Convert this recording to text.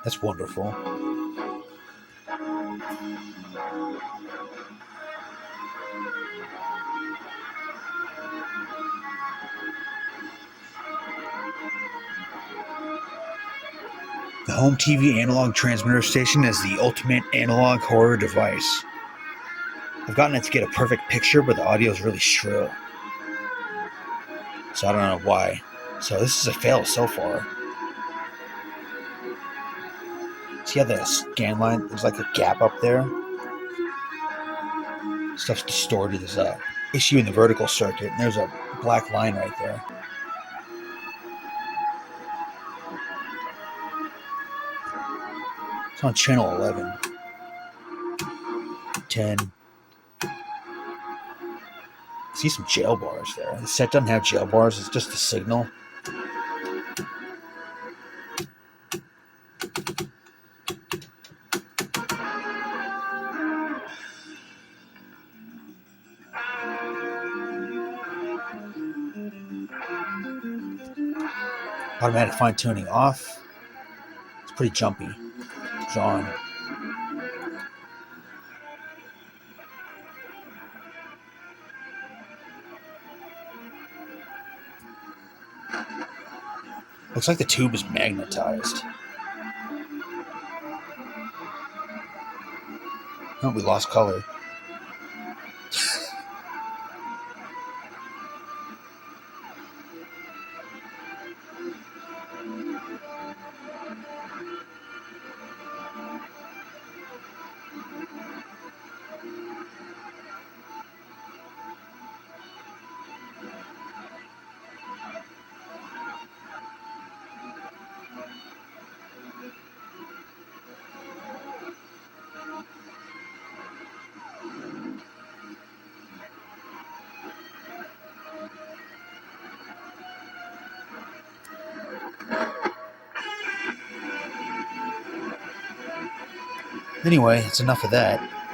That's wonderful. The home TV analog transmitter station is the ultimate analog horror device. I've gotten it to get a perfect picture, but the audio is really shrill. So I don't know why. So this is a fail so far. See how the scan line, there's like a gap up there? Stuff's distorted. There's a issue in the vertical circuit, and there's a black line right there. It's on channel 11. 10. I see some jail bars there. The set doesn't have jail bars, it's just a signal. Automatic fine tuning off. It's pretty jumpy. It's on. Looks like the tube is magnetized. Oh, we lost color. Anyway, it's enough of that.